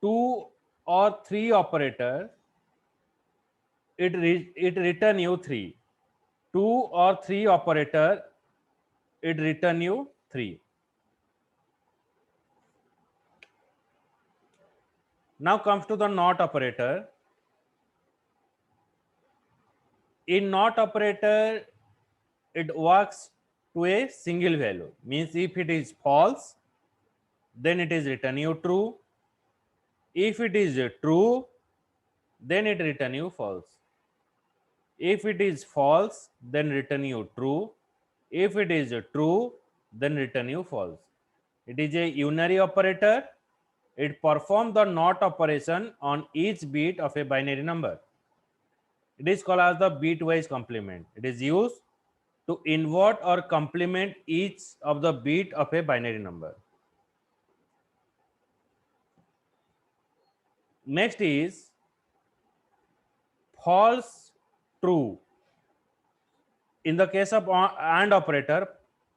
2 or 3 operator, it return you 3. 2 or 3 operator, it return you 3. Now comes to the not operator. In not operator, it works to a single value. Means if it is false, then it is return you true. If it is true, then it return you false. If it is false, then return you true. If it is true, then return you false. It is a unary operator. It performs the not operation on each bit of a binary number. It is called as the bitwise complement. It is used to invert or complement each of the bit of a binary number. Next is false true. In the case of AND operator,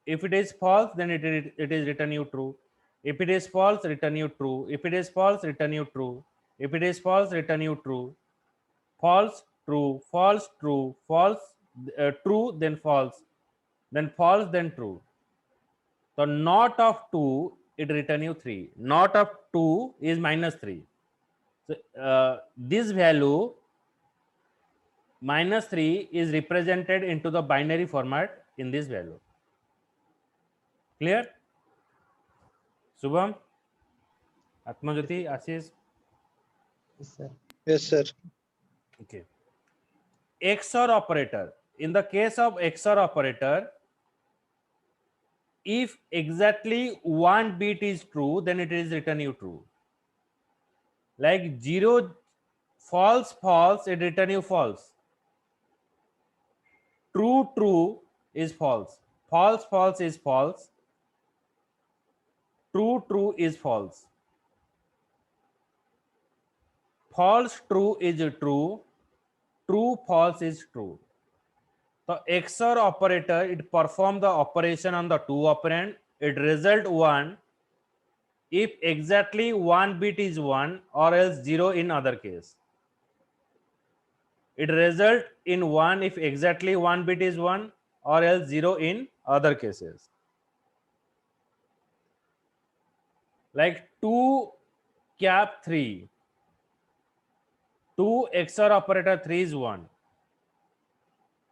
if it is false, then it is return you true. If it is false, return you true. If it is false, return you true. If it is false, return you true. False, true, false, true, false, true, then false, then false, then true. So not of 2, it return you 3. Not of 2 is minus 3. So this value minus 3 is represented into the binary format in this value. Clear? Shubham, Atmajyoti, Ashish. Yes, sir. Yes, sir. Okay. XOR operator. In the case of XOR operator, if exactly one bit is true, then it is return you true. Like 0 false false, it return you false. True true is false. False false is false. True true is false. False true is true. True false is true. The XOR operator, it perform the operation on the 2 operand. It result 1 if exactly one bit is 1 or else 0 in other case. It result in 1 if exactly one bit is 1 or else 0 in other cases. Like 2 cap 3. 2 XOR operator 3 is 1.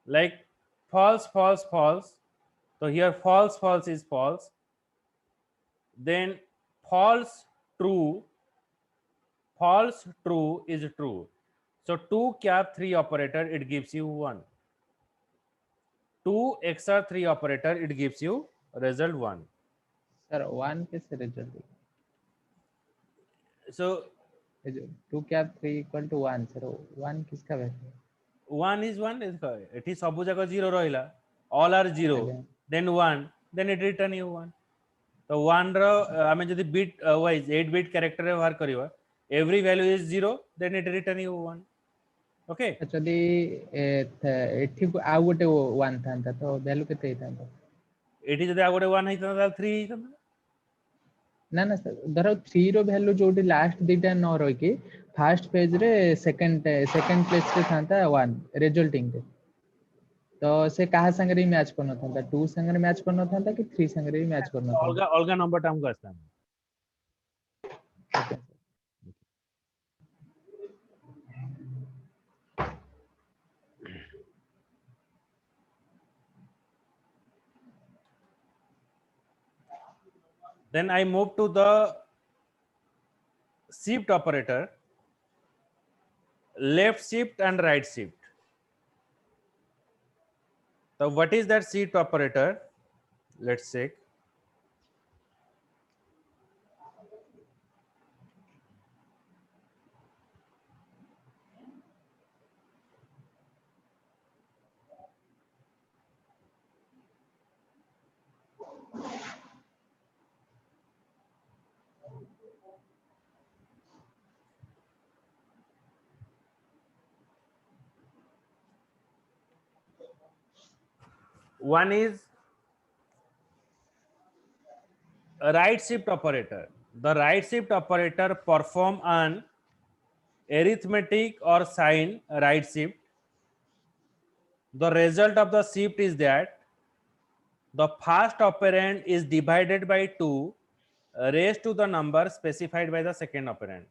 Like false, false, false. So here false, false is false. Then false, true. False, true is true. So 2 cap 3 operator, it gives you 1. 2 XOR 3 operator, it gives you result 1. Sir 1 कैसे result देगा? So 2 cap 3 equal to 1 sir 1 किसका value? 1 is 1 is एठी सब जगह 0 रहिला. All are 0. Okay. Then 1. Then it return you 1. तो 1 रो आमे जदि bit wise 8 bit character रे व्यवहार करिवा, every value is 0, then it return you 1. Okay? ଯଦି ଏଠି ଆଉ ଗୋଟେ 1 ଥାନ୍ତା ତ ଭ୍ୟାଲୁ କେତେ ହେଇଥାନ୍ତା? एठी जदि आ गोटे 1 ହେଇଥାନ୍ତା ତାହେଲେ 3 ହେଇଥାନ୍ତା. ନା ନା ସर ଧର 3 ର ଭ୍ୟାଲୁ ଯୋଉଠି ଲାଷ୍ଟ ଦିଟା ନ ରହିକି ଫାର୍ଷ୍ଟ ପେଜ ରେ ସେକେଣ୍ଡ ପ୍ଲେସ ରେ ଥାନ୍ତା 1 ରେଜଲ୍ଟିଂ ରେ ତ ସେ କାହା ସାଙ୍ଗରେ ବି ମ୍ୟାଚ୍ କରିନଥାନ୍ତା 2 ସାଙ୍ଗରେ ମ୍ୟାଚ୍ କରିନଥାନ୍ତା कि 3 ସାଙ୍ଗରେ ବି ମ୍ୟାଚ୍ କରିନଥାନ୍ତା. अलगा अलगा नंबर टा हमको आस्ता. Okay. Then I move to the shift operator, left shift and right shift. So what is that shift operator? Let's check. One is a right shift operator. the right shift operator perform an arithmetic or sign right shift. The result of the shift is that the first operand is divided by 2 raised to the number specified by the second operand.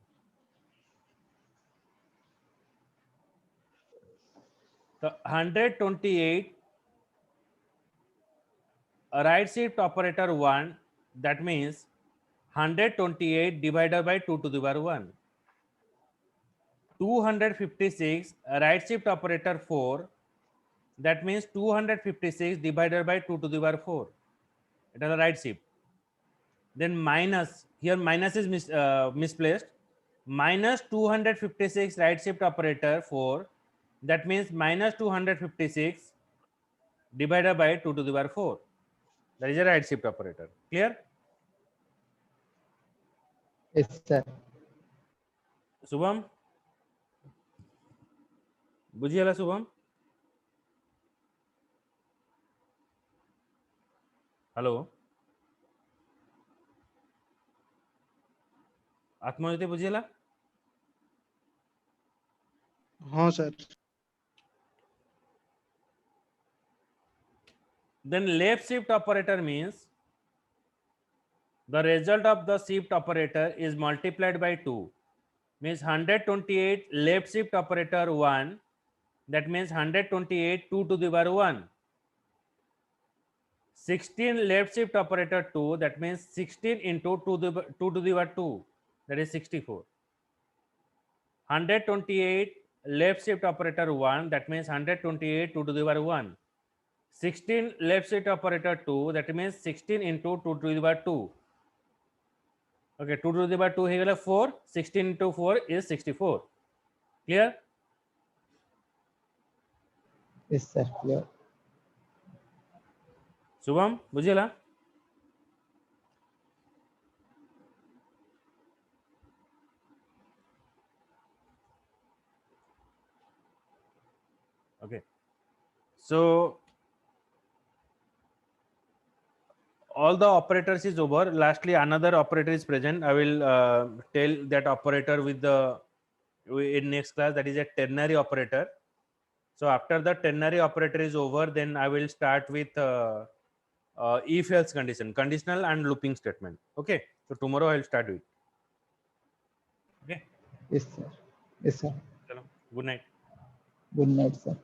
The 128 right shift operator 1, that means 128 divided by 2 to the power 1. 256 right shift operator 4, that means 256 divided by 2 to the power 4. It is a right shift. Then minus, here minus is misplaced. Minus 256 right shift operator 4, that means minus 256 divided by 2 to the power 4. That is a right shift operator. Clear? Yes, sir. Shubham बुझिएला Shubham hello Atmajyoti बुझिएला हाँ sir then left shift operator means the result of the shift operator is multiplied by 2, means 128 left shift operator 1, that means 128 2 to the power 1. 16 left shift operator 2, that means 16 into 2 to the power 2, that is 64. 128 left shift operator 1, that means 128 2 to the power 1. 16 left shift operator 2, that means 16 into 2 to the power 2. Okay, 2 to the power 2 here 4, 16 into 4 is 64. Clear? Yes, sir. Clear. Shubham बुझिएला okay, so all the operators is over. Lastly, another operator is present. I will tell that operator with the in next class, that is a ternary operator. So after the ternary operator is over, then I will start with if else condition, conditional and looping statement. Okay, so tomorrow I will start with. Okay, Yes, sir. Yes, sir. chalo, good night. Good night, sir.